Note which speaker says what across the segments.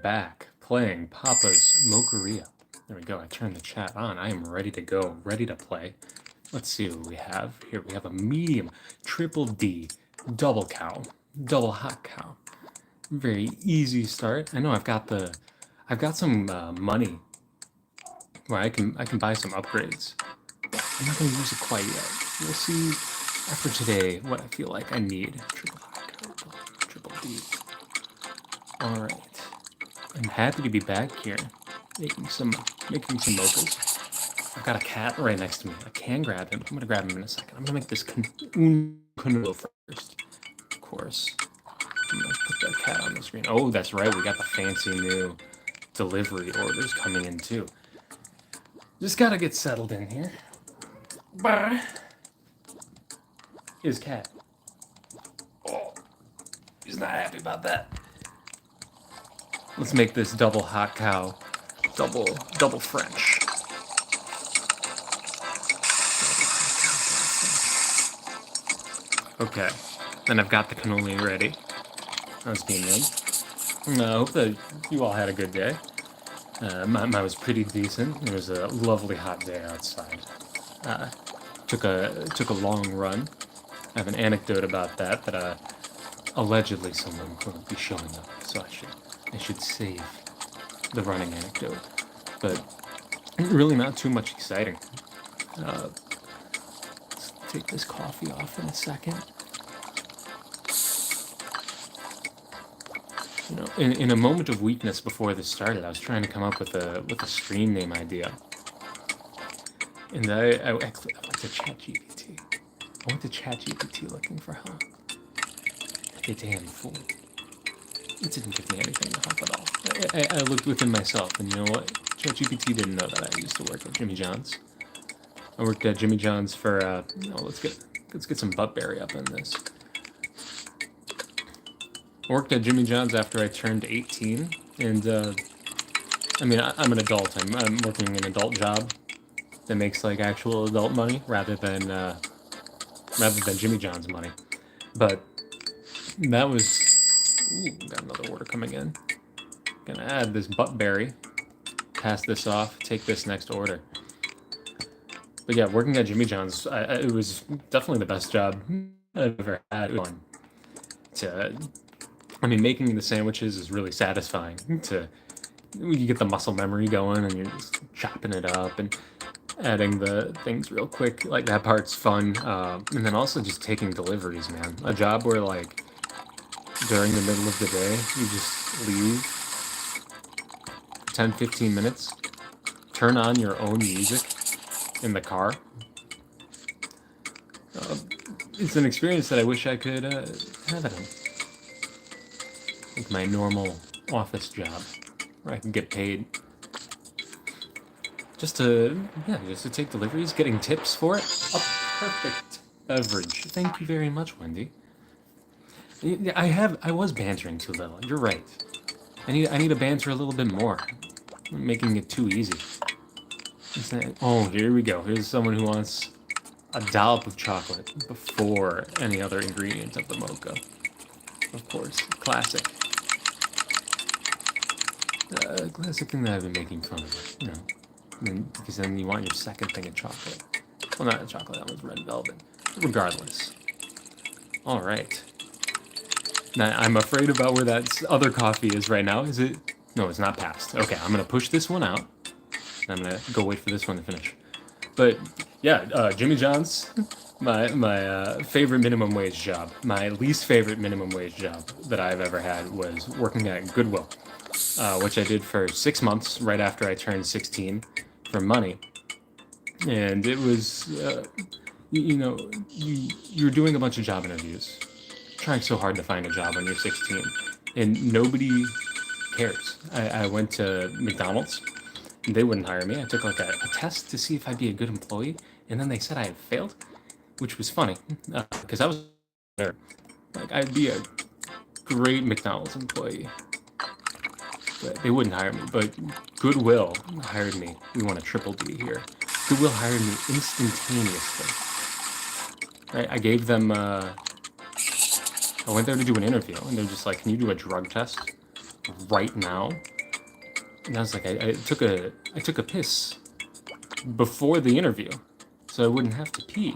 Speaker 1: back playing Papa's Mocharia. There we go. I turned the chat on. I am ready to go, ready to play. Let's see what we have. Here we have a medium, triple D, double cow, double hot cow. Very easy start. I know I've got some money where I can buy some upgrades. I'm not gonna use it quite yet. We'll see after today what I feel like I need. Triple hot cow, triple D. All right. I'm happy to be back here, making some mochas. I've got a cat right next to me. I can grab him. I'm gonna grab him in a second. I'm gonna make this canoe first, of course. I'm gonna put that cat on the screen. Oh, that's right. We got the fancy new delivery orders coming in too. Just gotta get settled in here. Brr. His cat. Oh, he's not happy about that. Let's make this double hot cow, double French. Okay, then I've got the cannoli ready. That's being made. I hope that you all had a good day. Mine was pretty decent. It was a lovely hot day outside. Took a long run. I have an anecdote about that allegedly someone will be showing up, so I should save the running anecdote. But really not too much exciting. Let's take this coffee off in a second. You know, in a moment of weakness before this started, I was trying to come up with a stream name idea. And I went to ChatGPT. I went to ChatGPT looking for help. You damn fool. It didn't give me anything to help at all. I looked within myself, and you know what? ChatGPT didn't know that I used to work at Jimmy John's. I worked at Jimmy John's for, let's get some buttberry up in this. I worked at Jimmy John's after I turned 18, and, I mean, I'm an adult. I'm working an adult job that makes, like, actual adult money rather than Jimmy John's money. But that was... Ooh, got another order coming in. Gonna add this buttberry, pass this off, take this next order. But yeah, working at Jimmy John's, it was definitely the best job I've ever had. I mean, making the sandwiches is really satisfying. You get the muscle memory going, and you're just chopping it up and adding the things real quick. Like, that part's fun. And then also just taking deliveries, man. A job where, like, during the middle of the day, you just leave 10-15 minutes, turn on your own music in the car. It's an experience that I wish I could have at home. Like my normal office job, where I can get paid just to take deliveries, getting tips for it. A perfect beverage. Thank you very much, Wendy. I was bantering too little. You're right. I need to banter a little bit more. I'm making it too easy. Oh, here we go. Here's someone who wants a dollop of chocolate before any other ingredient of the mocha. Of course, classic. Classic thing that I've been making fun of, you know. Because then you want your second thing of chocolate. Well, not chocolate, that was red velvet. Regardless. Alright. Now, I'm afraid about where that other coffee is right now. Is it? No, it's not passed. Okay, I'm gonna push this one out. And I'm gonna go wait for this one to finish. But, yeah, Jimmy John's, my favorite minimum wage job. My least favorite minimum wage job that I've ever had was working at Goodwill. Which I did for 6 months right after I turned 16 for money. And it was, you're doing a bunch of job interviews, trying so hard to find a job when you're 16, and nobody cares. I went to McDonald's, and they wouldn't hire me. I took like a test to see if I'd be a good employee, and then they said I had failed, which was funny, because I was there. Like, I'd be a great McDonald's employee. But they wouldn't hire me, but Goodwill hired me. We want a triple D here. Goodwill hired me instantaneously. I gave them, I went there to do an interview, and they're just like, can you do a drug test right now? And I was like, I took a piss before the interview, so I wouldn't have to pee.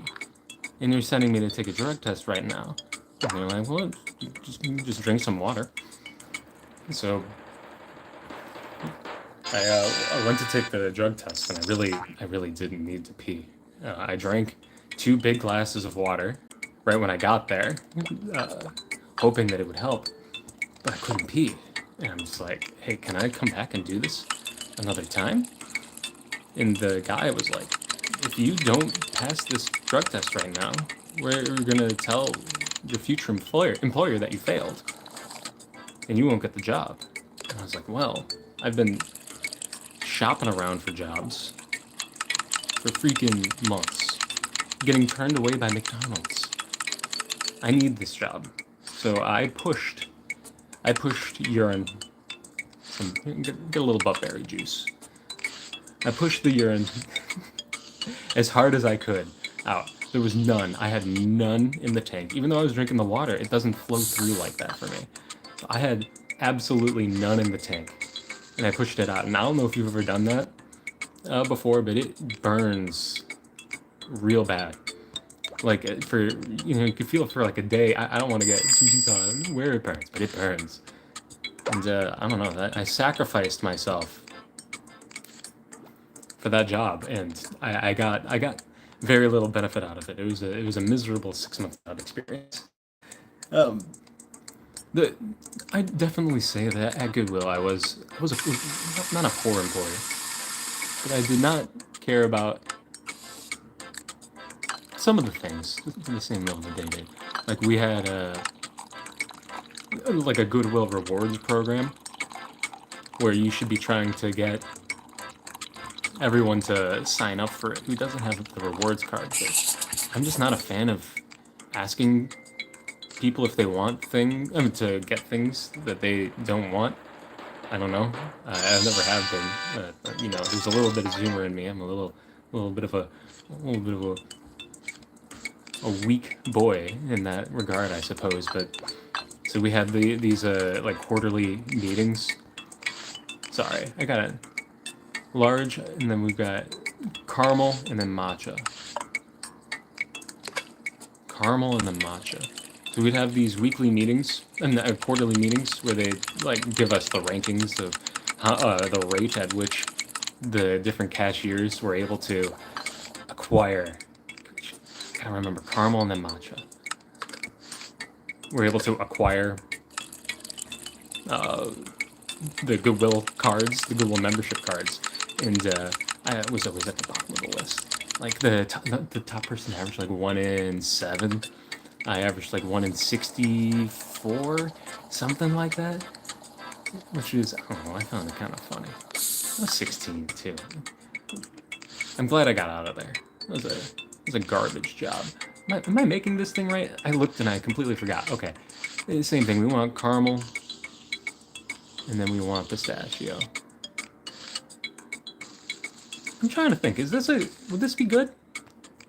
Speaker 1: And you're sending me to take a drug test right now. And they're like, well, just drink some water. So I went to take the drug test, and I really didn't need to pee. I drank 2 big glasses of water right when I got there, uh, hoping that it would help, but I couldn't pee. And I'm just like, hey, can I come back and do this another time? And the guy was like, if you don't pass this drug test right now, we're gonna tell your future employer that you failed, and you won't get the job. And I was like, well, I've been shopping around for jobs for freaking months, getting turned away by McDonald's. I need this job. So I pushed urine, get a little buttberry juice. I pushed the urine as hard as I could out. There was none. I had none in the tank. Even though I was drinking the water, it doesn't flow through like that for me. So I had absolutely none in the tank. And I pushed it out. And I don't know if you've ever done that before, but it burns real bad. Like for you can feel it for like a day. I don't want to get too deep on where it burns, but it burns. And I don't know. I sacrificed myself for that job, and I got very little benefit out of it. It was a miserable 6 month job experience. Um, the I definitely say that at Goodwill I was not a poor employee, but I did not care about some of the things the same level that they did. Like we had like a Goodwill rewards program where you should be trying to get everyone to sign up for it who doesn't have the rewards card. But I'm just not a fan of asking people if they want to get things that they don't want. I don't know. I've never have been. There's a little bit of humor in me. I'm a little bit of a weak boy in that regard, I suppose. But so we had these like quarterly meetings. Sorry, I got it large, and then we've got caramel and then matcha. Caramel and then matcha. So we'd have these weekly meetings and quarterly meetings where they like give us the rankings of the rate at which the different cashiers were able to acquire. I can't remember caramel and then matcha. We're able to acquire uh, the Goodwill cards, the Goodwill membership cards, and I was always at the bottom of the list. Like the top person averaged like 1 in 7. I averaged like 1 in 64, something like that. Which is, I don't know, I found it kind of funny. I was 16 too. I'm glad I got out of there. It was a garbage job. Am I making this thing right? I looked and I completely forgot. Okay, same thing. We want caramel, and then we want pistachio. I'm trying to think. Would this be good?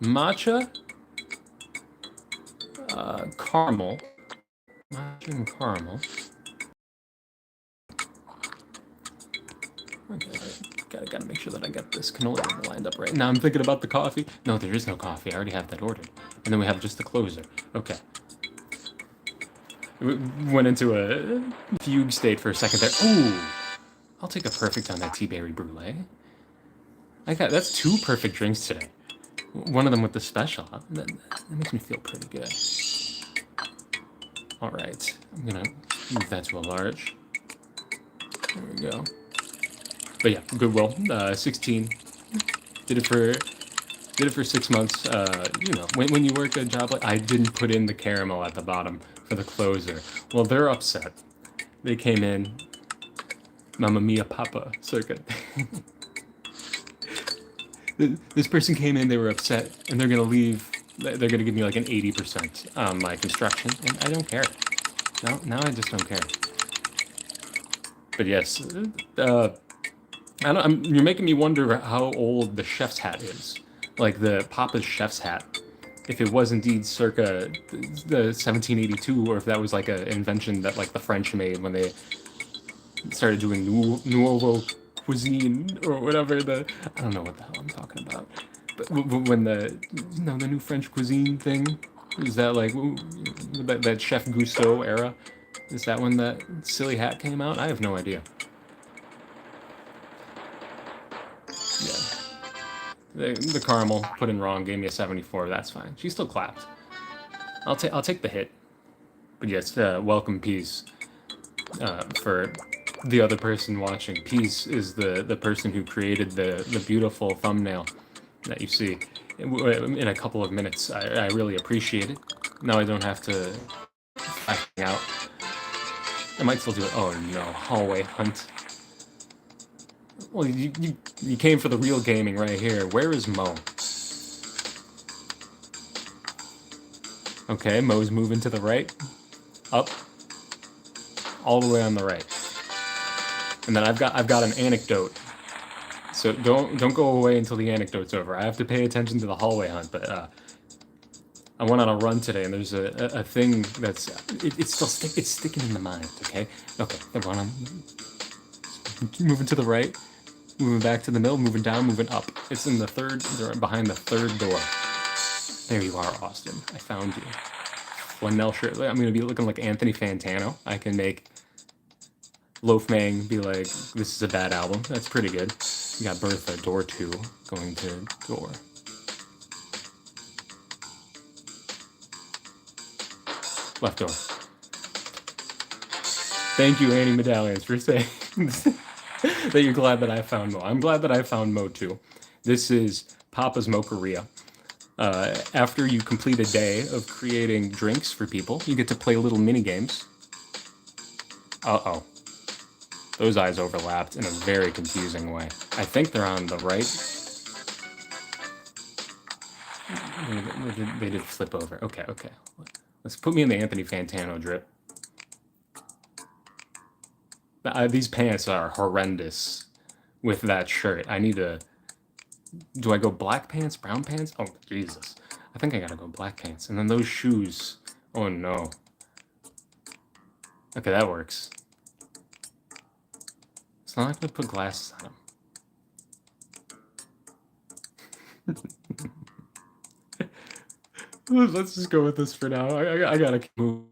Speaker 1: Matcha, caramel, matcha and caramel. Okay, gotta make sure that I got this cannoli lined up right. Now I'm thinking about the coffee. No, there is no coffee. I already have that ordered. And then we have just the closer. Okay. We went into a fugue state for a second there. Ooh! I'll take a perfect on that tea berry brulee. That's 2 perfect drinks today. One of them with the special. That makes me feel pretty good. All right, I'm gonna move that to a large. There we go. But yeah, Goodwill, 16. Did it for 6 months. When you work a job like I didn't put in the caramel at the bottom for the closer. Well, they're upset. They came in, Mamma Mia Papa circuit. This person came in, they were upset, and they're gonna leave. They're gonna give me like an 80% on my construction, and I don't care. Now I just don't care. But yes, you're making me wonder how old the chef's hat is, like the Papa's chef's hat. If it was indeed circa the 1782, or if that was like an invention that like the French made when they started doing nouveau cuisine or whatever I don't know what the hell I'm talking about. But when the new French cuisine thing, is that like that Chef Gusteau era? Is that when that silly hat came out? I have no idea. Yeah. The caramel put in wrong gave me a 74. That's fine. She still clapped. I'll take the hit. But yes, welcome peace. For the other person watching, peace is the person who created the beautiful thumbnail that you see in a couple of minutes. I really appreciate it. Now I don't have to acting out. I might still do it. Oh no, hallway hunt. Well, you came for the real gaming right here. Where is Mo? Okay, Mo's moving to the right, up, all the way on the right. And then I've got an anecdote. So don't go away until the anecdote's over. I have to pay attention to the hallway hunt, but I went on a run today, and there's a thing that's it's still it's sticking in the mind. Okay. I run on, moving to the right, moving back to the middle, moving down, moving up. It's in the third. They're behind the third door. There you are, Austin. I found you. Flannel shirt. I'm gonna be looking like Anthony Fantano. I can make Loaf Mang be like, this is a bad album. That's pretty good. You got Bertha, door 2, going to door. Left door. Thank you, Annie Medallions, for saying that you're glad that I found Mo. I'm glad that I found Mo too. This is Papa's Mocharia. After you complete a day of creating drinks for people, you get to play little mini games. Uh-oh. Those eyes overlapped in a very confusing way. I think they're on the right. They did flip over. Okay. Let's put me in the Anthony Fantano drip. These pants are horrendous with that shirt. I need to... Do I go black pants, brown pants? Oh, Jesus. I think I gotta go black pants. And then those shoes. Oh, no. Okay, that works. It's not like I'm gonna put glasses on them. Let's just go with this for now. I gotta keep moving.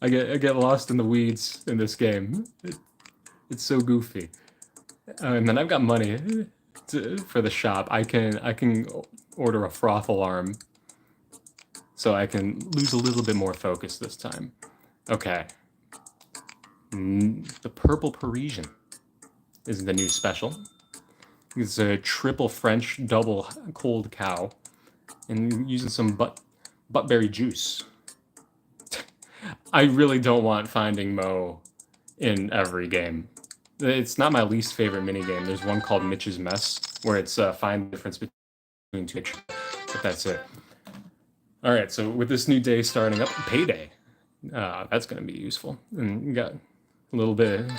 Speaker 1: I get lost in the weeds in this game. It's so goofy. And then I've got money for the shop. I can order a froth alarm, so I can lose a little bit more focus this time. Okay. The Purple Parisian is the new special. It's a triple French double cold cow, and using some buttberry juice. I really don't want Finding Mo in every game. It's not my least favorite minigame. There's one called Mitch's Mess, where it's find the difference between two pictures, but that's it. All right, so with this new day starting up, payday. That's going to be useful. And you got a little dookie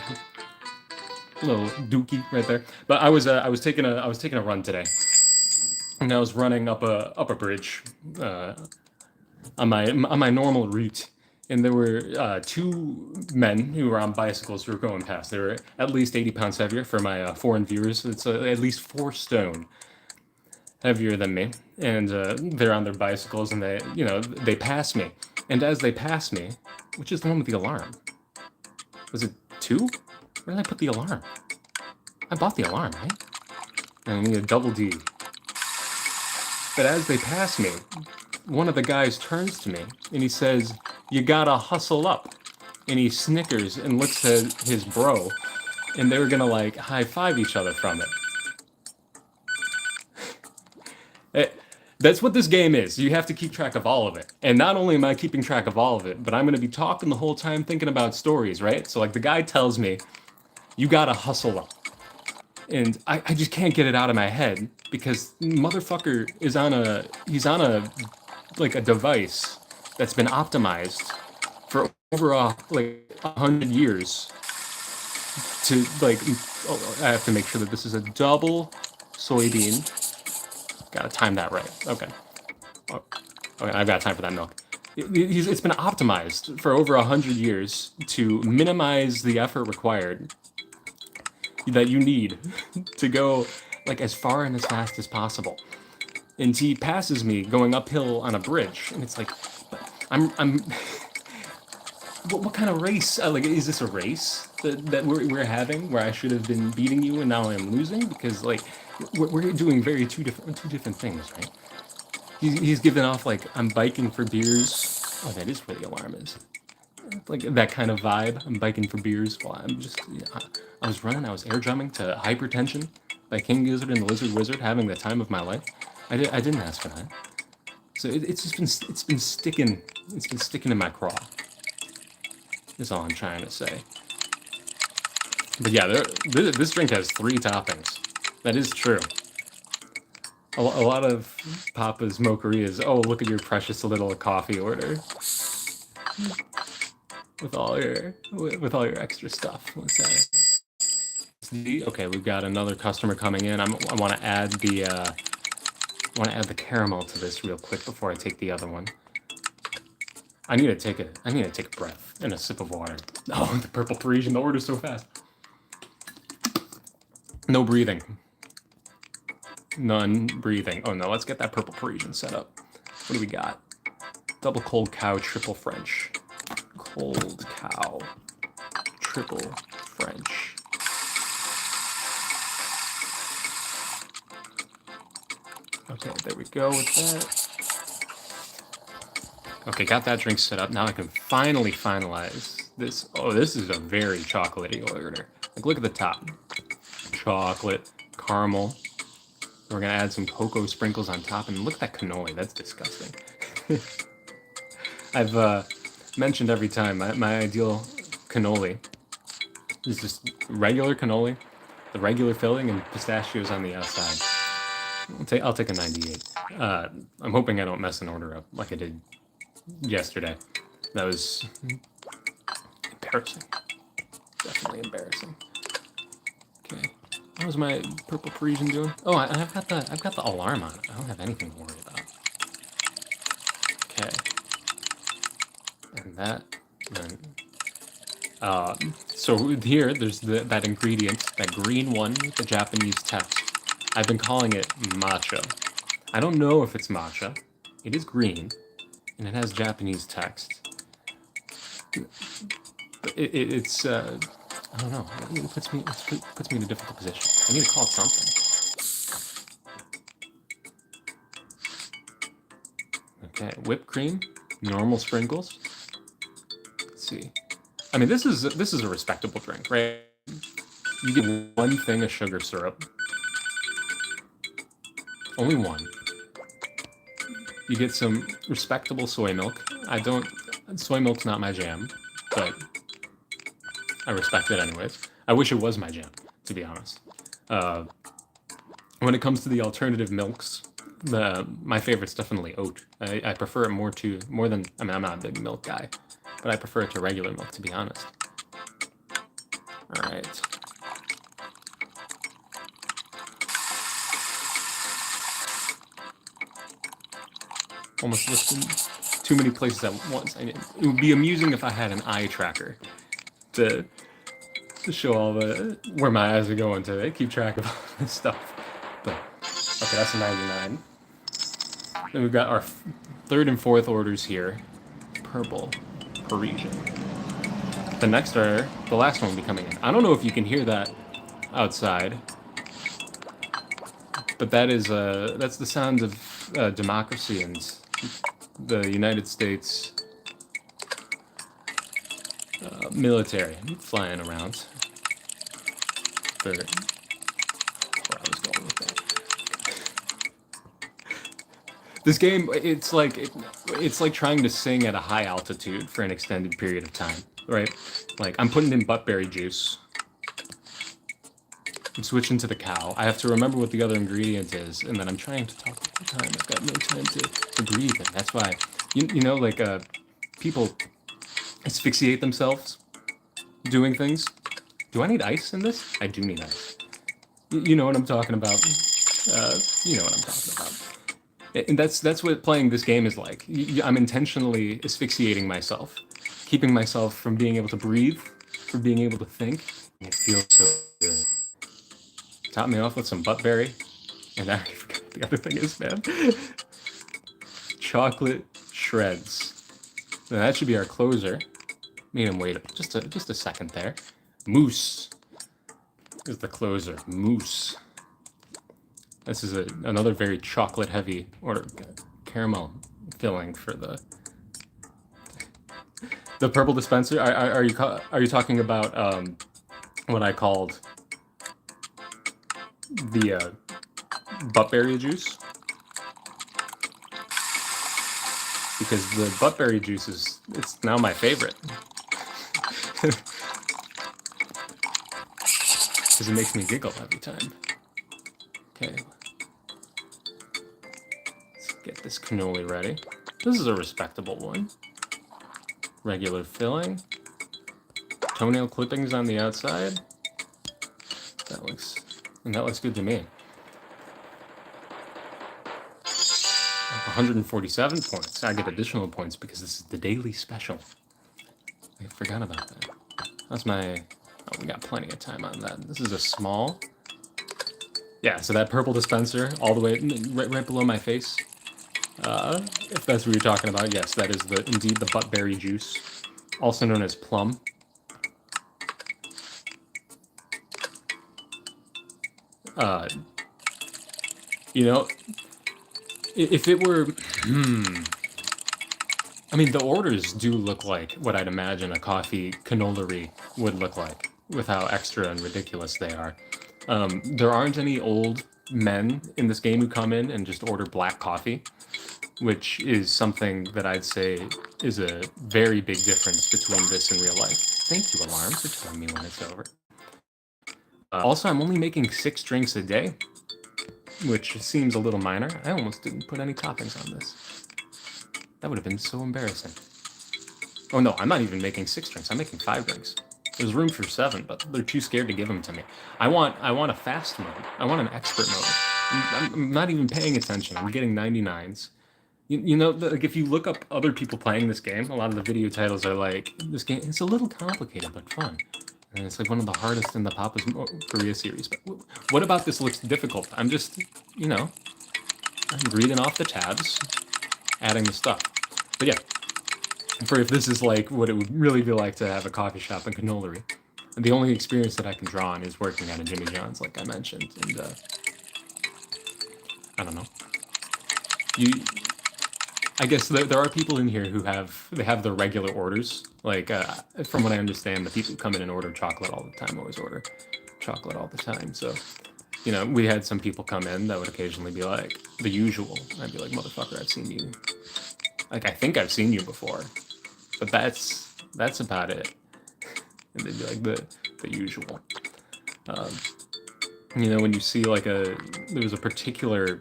Speaker 1: right there. But I was taking a run today, and I was running up a bridge on my normal route, and there were 2 men who were on bicycles who were going past. They were at least 80 pounds heavier for my foreign viewers. It's at least 4 stone heavier than me, and they're on their bicycles, and they pass me. And as they pass me, which is the one with the alarm? Was it 2? Where did I put the alarm? I bought the alarm, right? And I need a double D. But as they pass me, one of the guys turns to me and he says, "You gotta hustle up." And he snickers and looks at his bro, and they were gonna like high five each other from it. That's what this game is. You have to keep track of all of it. And not only am I keeping track of all of it, but I'm going to be talking the whole time thinking about stories, right? So like the guy tells me, you got to hustle up. And I just can't get it out of my head because motherfucker is he's on a device that's been optimized for over 100 years to I have to make sure that this is a double soybean. Gotta time that right. Okay. Okay, I've got time for that milk. It's been optimized for over 100 years to minimize the effort required that you need to go like as far and as fast as possible. And he passes me going uphill on a bridge, and it's like, I'm what kind of race? Like, is this a race that we're having where I should have been beating you and now I'm losing? Because like, we're doing very two different things, right? He's giving off like I'm biking for beers. Oh, that is where the alarm is. Like that kind of vibe. I'm biking for beers while I'm just. I was running. I was air drumming to Hypertension by King Gizzard and the Lizard Wizard, having the time of my life. I didn't ask for that. So it's just been sticking. It's been sticking in my craw. Is all I'm trying to say. But yeah, this drink has 3 toppings. That is true. A lot of Papa's Mocharias. Oh, look at your precious little coffee order with all your extra stuff. What's that? Okay, we've got another customer coming in. I want to add the caramel to this real quick before I take the other one. I need to take a breath and a sip of water. Oh, the purple Parisian. The order's so fast. No breathing. None breathing. Oh no, let's get that purple Parisian set up. What do we got? Double cold cow, triple French. Cold cow, triple French. Okay, there we go with that. Okay, got that drink set up. Now I can finally finalize this. Oh, this is a very chocolatey order. Like, look at the top. Chocolate, caramel. We're gonna add some cocoa sprinkles on top, and look at that cannoli. That's disgusting. I've mentioned every time my ideal cannoli is just regular cannoli, the regular filling, and pistachios on the outside. I'll take a 98. I'm hoping I don't mess an order up like I did yesterday. That was embarrassing. Definitely embarrassing. Okay. How's my purple Parisian doing? Oh, I've got the alarm on it. I don't have anything to worry about. Okay. And that then. So here, there's that ingredient, that green one with the Japanese text. I've been calling it matcha. I don't know if it's matcha. It is green, and it has Japanese text. It's I don't know. It puts me in a difficult position. I need to call it something. Okay, whipped cream, normal sprinkles. Let's see. I mean, this is a respectable drink, right? You get one thing of sugar syrup. Only one. You get some respectable soy milk. Soy milk's not my jam, but I respect it anyways. I wish it was my jam, to be honest. When it comes to the alternative milks, my favorite's definitely oat. I prefer it more than, I mean, I'm not a big milk guy, but I prefer it to regular milk, to be honest. All right. Almost listed too many places at once. I mean, it would be amusing if I had an eye tracker to show all where my eyes are going to keep track of all this stuff. But okay, that's a 99. Then we've got our 3rd and 4th orders here. Purple Parisian. The last one will be coming in. I don't know if you can hear that outside, but that's the sounds of democracy and the United States military flying around. Where I was going with that. This game, it's like trying to sing at a high altitude for an extended period of time, right? Like, I'm putting in buttberry juice. I'm switching to the cow. I have to remember what the other ingredient is, and then I'm trying to talk all the time. I've got no time to breathe, and that's why, like, people asphyxiate themselves doing things. Do I need ice in this? I do need ice. You know what I'm talking about. You know what I'm talking about. And that's what playing this game is like. I'm intentionally asphyxiating myself, keeping myself from being able to breathe, from being able to think. It feels so good. Top me off with some buttberry. And I forgot what the other thing is, man. Chocolate shreds. Now that should be our closer. Made him wait just a second there. Mousse is the closer. Mousse. This is another very chocolate heavy or caramel filling for the purple dispenser. Are you talking about what I called the buttberry juice? Because the buttberry juice it's now my favorite. Because it makes me giggle every time. Okay. Let's get this cannoli ready. This is a respectable one. Regular filling. Toenail clippings on the outside. That looks good to me. 147 points. I get additional points because this is the daily special. I forgot about that. That's my... Oh, we got plenty of time on that. This is a small. Yeah, so that purple dispenser all the way right below my face. If that's what you're talking about, yes, that is indeed the buttberry juice, also known as plum. You know, if it were, I mean, the orders do look like what I'd imagine a coffee cannoli would look like, with how extra and ridiculous they are. There aren't any old men in this game who come in and just order black coffee, which is something that I'd say is a very big difference between this and real life. Thank you, alarm, for telling me when it's over. Also, I'm only making 6 drinks a day, which seems a little minor. I almost didn't put any toppings on this. That would have been so embarrassing. Oh no, I'm not even making 6 drinks. I'm making 5 drinks. There's room for 7, but they're too scared to give them to me. I want a fast mode. I want an expert mode. I'm not even paying attention. I'm getting 99s. You know, like if you look up other people playing this game, a lot of the video titles are like, this game, it's a little complicated, but fun. And it's like one of the hardest in the Papa's Korea series. But what about this looks difficult? I'm just, you know, I'm reading off the tabs, adding the stuff. But yeah, for if this is like what it would really be like to have a coffee shop in cannoli. And the only experience that I can draw on is working at a Jimmy John's, like I mentioned. And I don't know. I guess there are people in here who have the regular orders. Like from what I understand, the people who come in and order chocolate all the time always order chocolate all the time. So, you know, we had some people come in that would occasionally be like the usual. I'd be like, motherfucker, I've seen you. Like I think I've seen you before, but that's about it. And they'd be like the usual. You know, when you see like there was a particular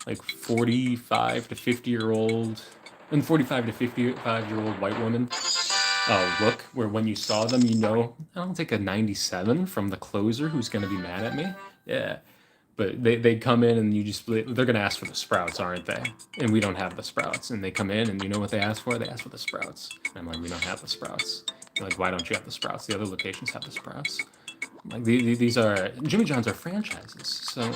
Speaker 1: like 45 to 50-year-old and 45 to 55-year-old white woman look where when you saw them, you know, I don't take a 97 from the closer who's going to be mad at me. Yeah. But they come in and they're going to ask for the sprouts, aren't they? And we don't have the sprouts. And they come in and you know what they ask for? They ask for the sprouts. And I'm like, we don't have the sprouts. They're like, why don't you have the sprouts? The other locations have the sprouts. I'm like, these are, Jimmy John's are franchises. So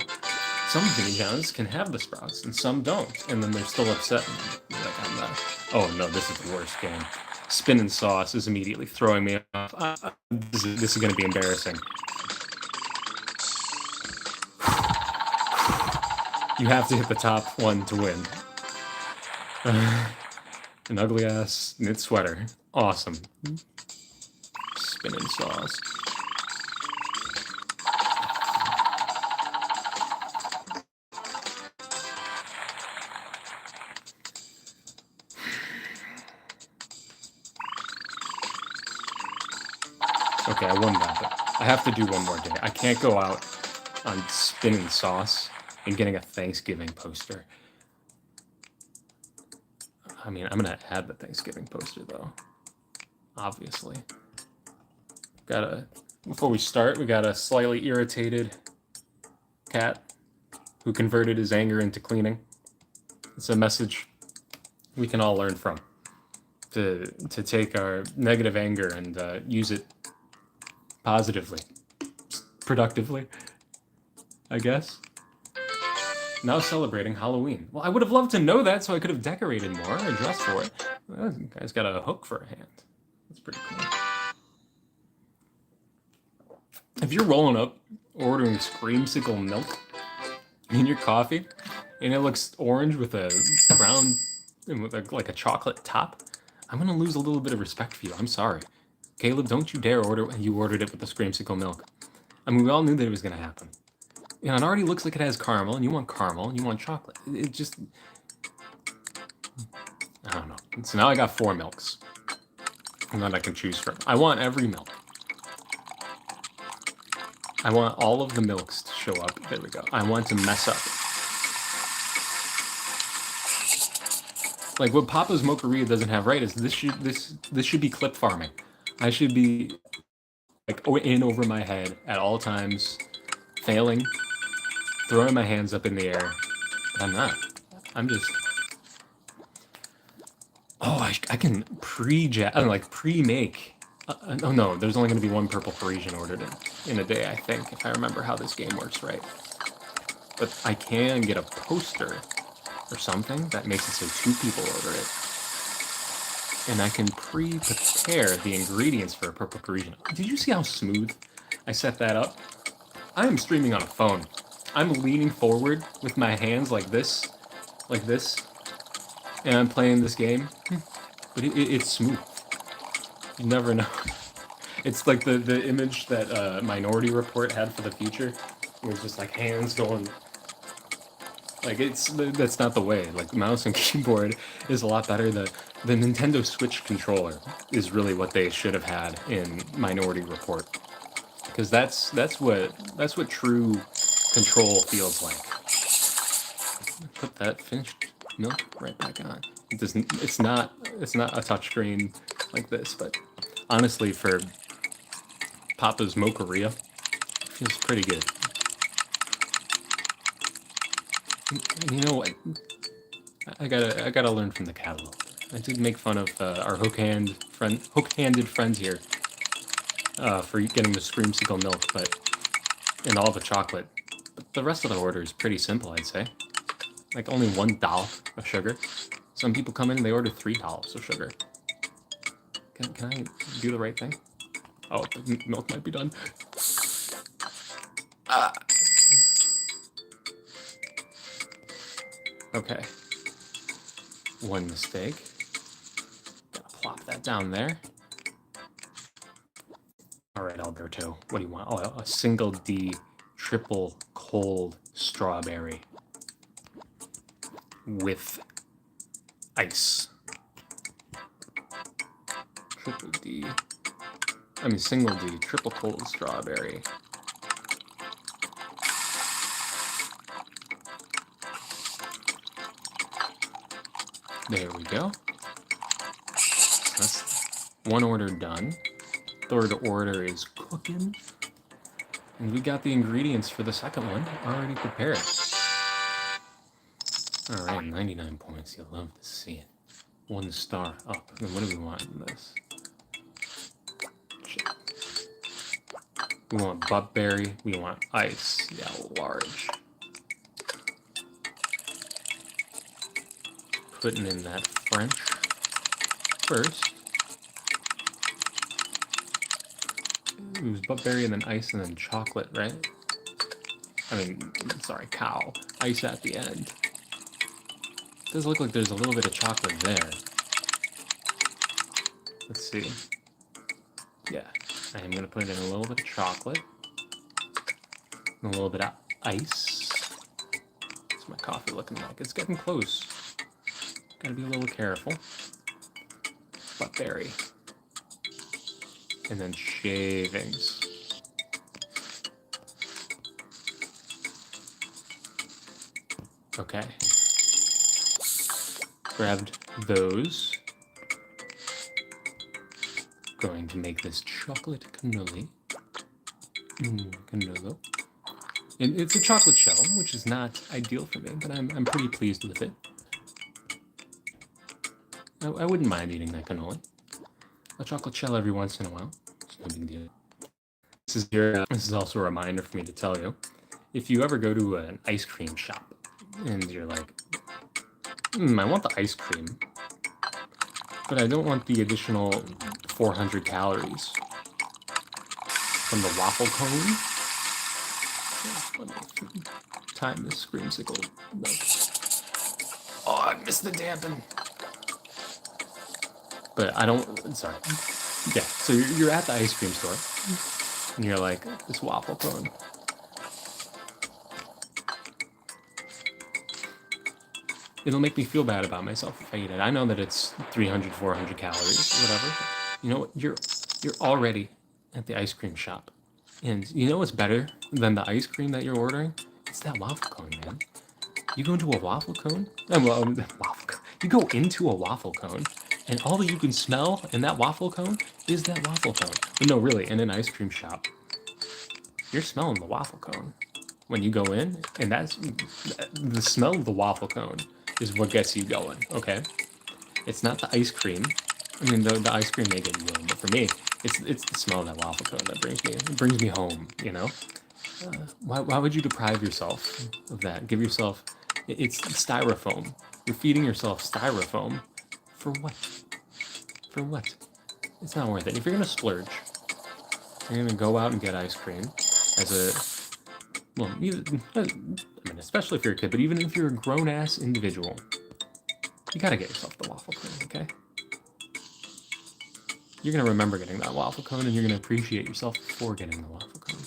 Speaker 1: some Jimmy John's can have the sprouts and some don't. And then they're still upset. And like, I'm not, oh no, this is the worst game. Spin and sauce is immediately throwing me off. This is going to be embarrassing. You have to hit the top one to win. An ugly ass knit sweater. Awesome. Spin and sauce. Okay, I won that, but I have to do one more day. I can't go out on spin and sauce and getting a Thanksgiving poster. I mean, I'm gonna add the Thanksgiving poster though. Obviously. Before we start, we got a slightly irritated cat who converted his anger into cleaning. It's a message we can all learn from. To take our negative anger and use it positively, productively, I guess. Now celebrating Halloween. Well, I would have loved to know that so I could have decorated more or dressed for it. Well, this guy's got a hook for a hand. That's pretty cool. If you're rolling up, ordering Screamsicle milk in your coffee, and it looks orange with a brown, with like a chocolate top, I'm gonna lose a little bit of respect for you. I'm sorry. Caleb, don't you dare order. You ordered it with the Screamsicle milk. I mean, we all knew that it was gonna happen. You know, it already looks like it has caramel, and you want caramel, and you want chocolate. It just, I don't know. So now I got 4 milks, and then I can choose from. I want every milk. I want all of the milks to show up. There we go. I want to mess up. Like what Papa's Mocharia doesn't have right is this should be clip farming. I should be like in over my head at all times, failing, throwing my hands up in the air. But I'm not. I'm just. Oh, I can pre-make. Oh no, there's only going to be 1 purple Parisian ordered in a day, I think, if I remember how this game works right. But I can get a poster or something that makes it so 2 people order it. And I can pre-prepare the ingredients for a purple Parisian. Did you see how smooth I set that up? I am streaming on a phone. I'm leaning forward with my hands like this, and I'm playing this game. But it's smooth. You never know. It's like the image that Minority Report had for the future. It was just like hands going. Like that's not the way. Like mouse and keyboard is a lot better. The Nintendo Switch controller is really what they should have had in Minority Report, because that's what true control feels like. Put that finished milk right back on. It doesn't. It's not a touchscreen like this, but honestly, for Papa's Mocharia, it feels pretty good. And you know what? I gotta learn from the catalog. I did make fun of our hook-handed friends here for getting the Screamsicle milk, and all the chocolate. But the rest of the order is pretty simple, I'd say. Like only $1 of sugar. Some people come in and they order $3 of sugar. Can I do the right thing? Oh, the milk might be done. Okay. 1 mistake. Gotta plop that down there. All right, Alberto, what do you want? Oh, a single D triple cold strawberry with ice. Single D triple cold strawberry. There we go. That's 1 order done. 3rd order is cooking. And we got the ingredients for the 2nd one already prepared. Alright, 99 points. You'll love to see it. 1 star up. And what do we want in this? We want buttberry. We want ice. Yeah, large. Putting in that French first. It was buttberry and then ice and then chocolate, right? Sorry, cow. Ice at the end. It does look like there's a little bit of chocolate there. Let's see. Yeah, I am going to put in a little bit of chocolate. And a little bit of ice. What's my coffee looking like? It's getting close. Gotta be a little careful. Buttberry. And then shavings. Okay. Grabbed those. Going to make this chocolate cannoli. Cannolo. And it's a chocolate shell, which is not ideal for me, but I'm pretty pleased with it. I wouldn't mind eating that cannoli. A chocolate shell every once in a while. It's no big deal. This is also a reminder for me to tell you, if you ever go to an ice cream shop and you're like, I want the ice cream, but I don't want the additional 400 calories from the waffle cone. Let me time this screamsicle. Oh, I missed the dampen. But I don't. Sorry. Yeah. So you're at the ice cream store, and you're like, this waffle cone. It'll make me feel bad about myself if I eat it. I know that it's 300, 400 calories, whatever. You know what? You're already at the ice cream shop, and you know what's better than the ice cream that you're ordering? It's that waffle cone, man. You go into a waffle cone. You go into a waffle cone, and all that you can smell in that waffle cone is that waffle cone. But no, really, in an ice cream shop, you're smelling the waffle cone when you go in, and that's the smell of the waffle cone is what gets you going. Okay, it's not the ice cream. I mean, the ice cream may get you going, but for me, it's the smell of that waffle cone that brings me home. You know, why would you deprive yourself of that? Give yourself it's styrofoam. You're feeding yourself styrofoam for what? For what? It's not worth it. If you're gonna splurge, you're gonna go out and get ice cream as a well, I mean, especially if you're a kid, but even if you're a grown-ass individual, you gotta get yourself the waffle cone, okay? You're gonna remember getting that waffle cone, and you're gonna appreciate yourself for getting the waffle cone.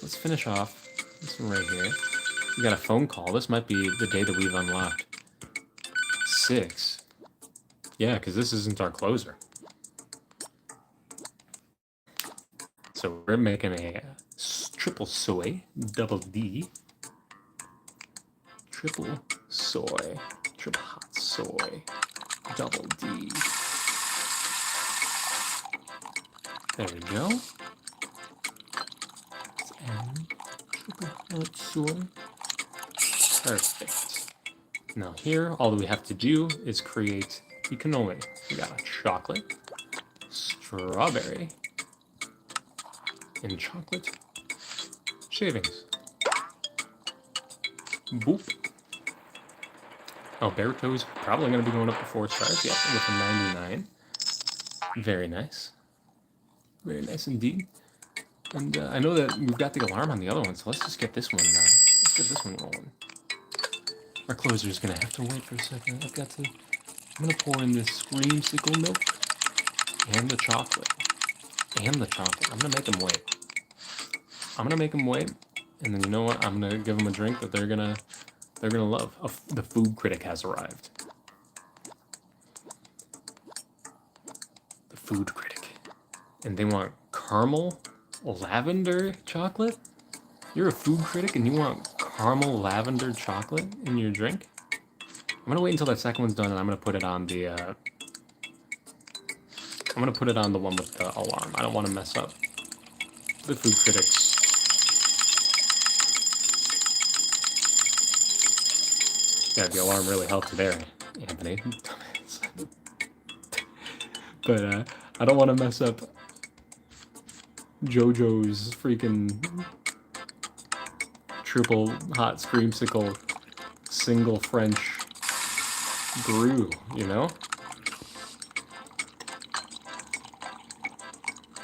Speaker 1: Let's finish off this one right here. We got a phone call. This might be the day that we've unlocked 6. Yeah, because this isn't our closer. So we're making a triple soy, double D. Triple soy, triple hot soy, double D. There we go. And triple hot soy. Perfect. Now here, all that we have to do is create the cannoli. We got a chocolate, strawberry, and chocolate shavings. Boop. Alberto's probably going to be going up to 4 stars. Yep, with a 99. Very nice. Very nice indeed. And I know that we've got the alarm on the other one, so let's just get this one. Let's get this one rolling. Our closer's gonna have to wait for a second. I'm gonna pour in this creamsicle milk and the chocolate. I'm gonna make them wait. And then you know what? I'm gonna give them a drink that they're gonna love. The food critic has arrived. The food critic, and they want caramel lavender chocolate. You're a food critic and you want caramel lavender chocolate in your drink? I'm gonna wait until that second one's done, and I'm gonna put it on the one with the alarm. I don't want to mess up the food critics. Yeah, the alarm really helped there, Anthony. But I don't want to mess up JoJo's freaking triple hot screamsicle single French brew, you know?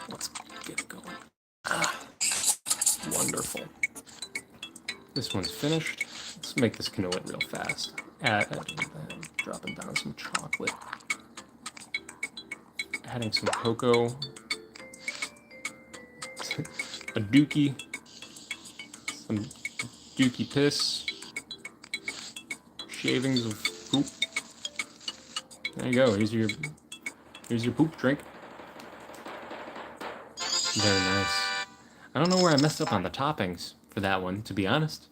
Speaker 1: Let's get it going. Wonderful. This one's finished. Let's make this cannoli real fast. Dropping down some chocolate. Adding some cocoa. A dookie. Some dookie piss. Shavings of poop. There you go. Here's your poop drink. Very nice. I don't know where I messed up on the toppings for that one, to be honest.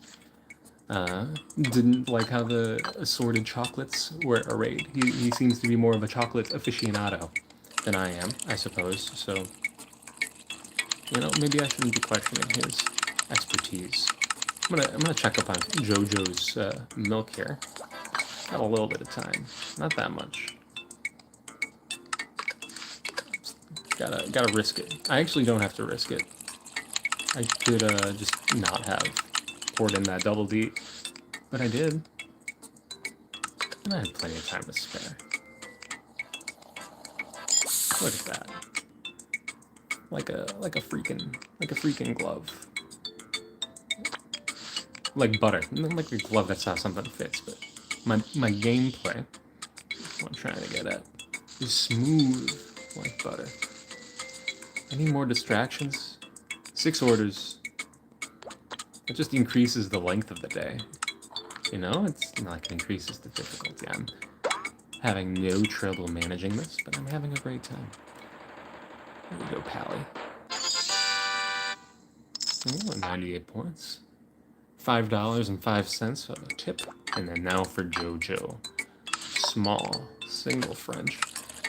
Speaker 1: Didn't like how the assorted chocolates were arrayed. He seems to be more of a chocolate aficionado than I am, I suppose. So, you know, maybe I shouldn't be questioning his expertise. I'm gonna check up on JoJo's milk here. Got a little bit of time, not that much. Gotta risk it. I actually don't have to risk it. I could just not have poured in that double D, but I did. And I had plenty of time to spare. Look at that. Like a freaking glove. Like butter. Not like a glove that's how something fits, but my gameplay, that's what I'm trying to get at, is smooth like butter. Any more distractions? 6 orders. It just increases the length of the day. You know, it's not like it increases the difficulty. I'm having no trouble managing this, but I'm having a great time. There we go, Pally. Ooh, 98 points. $5.05 of a tip. And then now for JoJo. Small, single French.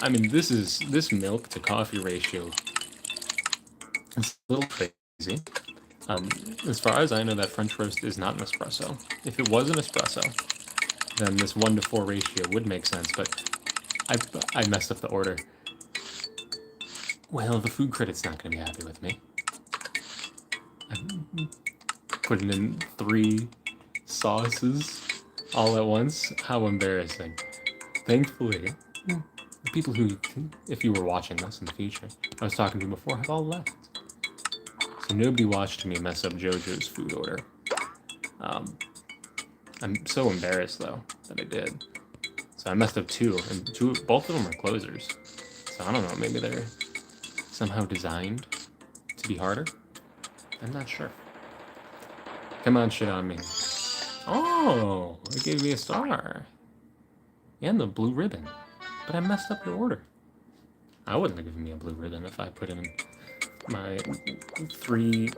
Speaker 1: I mean, this milk to coffee ratio is a little crazy. As far as I know, that French roast is not an espresso. If it was an espresso, then this 1-to-4 ratio would make sense, but I messed up the order. Well, the food critic's not going to be happy with me. I'm putting in 3 sauces all at once. How embarrassing. Thankfully, the people who, if you were watching this in the future, I was talking to before, have all left. So nobody watched me mess up JoJo's food order. I'm so embarrassed, though, that I did. So I messed up 2, and both of them are closers. So I don't know, maybe they're somehow designed to be harder? I'm not sure. Come on, shit on me. Oh, it gave me a star. And the blue ribbon. But I messed up your order. I wouldn't have given me a blue ribbon if I put in my 3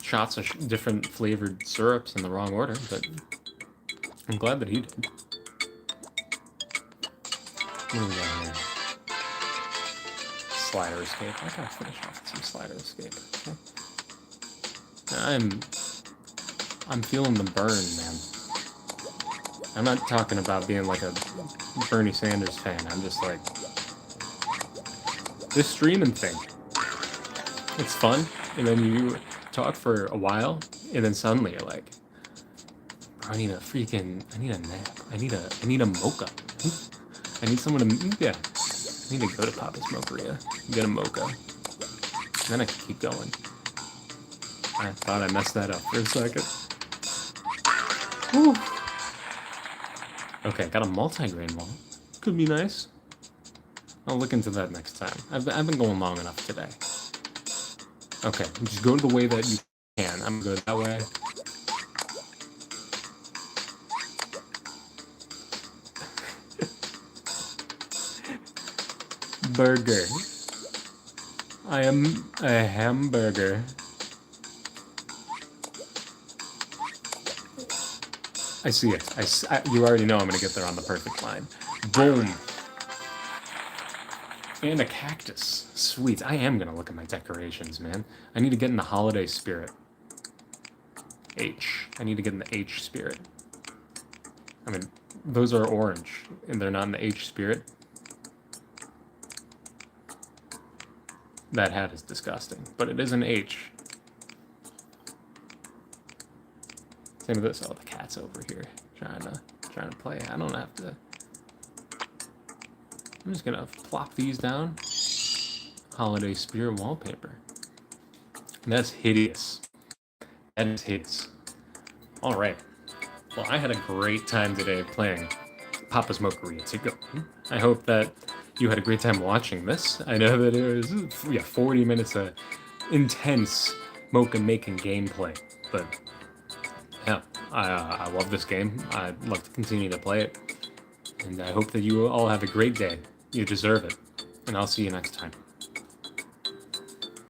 Speaker 1: shots of different flavored syrups in the wrong order, but I'm glad that he did. What do we got here? Slider escape. I gotta finish off with some slider escape. Okay. I'm feeling the burn, man. I'm not talking about being like a Bernie Sanders fan. I'm just like, this streaming thing. It's fun, and then you talk for a while, and then suddenly you're like, I need a nap. I need a mocha. I need someone to, yeah. I need to go to Papa's Mocharia, get a mocha. And then I can keep going. I thought I messed that up for a second. Whew. Okay, got a multi-grain wall. Could be nice. I'll look into that next time. I've been going long enough today. Okay, just go the way that you can. I'm good that way. Burger. I am a hamburger. I see it. You already know I'm gonna get there on the perfect line. Boom. And a cactus. Sweet. I am gonna look at my decorations, man. I need to get in the holiday spirit. H. I need to get in the H spirit. I mean, those are orange, and they're not in the H spirit. That hat is disgusting, but it is an H. Same with this. Oh, the cat's over here trying to play. I don't have to. I'm just gonna plop these down. Holiday spirit wallpaper. That's hideous. That is hideous. All right. Well, I had a great time today playing Papa's Mocharia to go. I hope that you had a great time watching this. I know that it was 40 minutes of intense mocha making gameplay, but yeah, I love this game. I'd love to continue to play it, and I hope that you all have a great day. You deserve it, and I'll see you next time.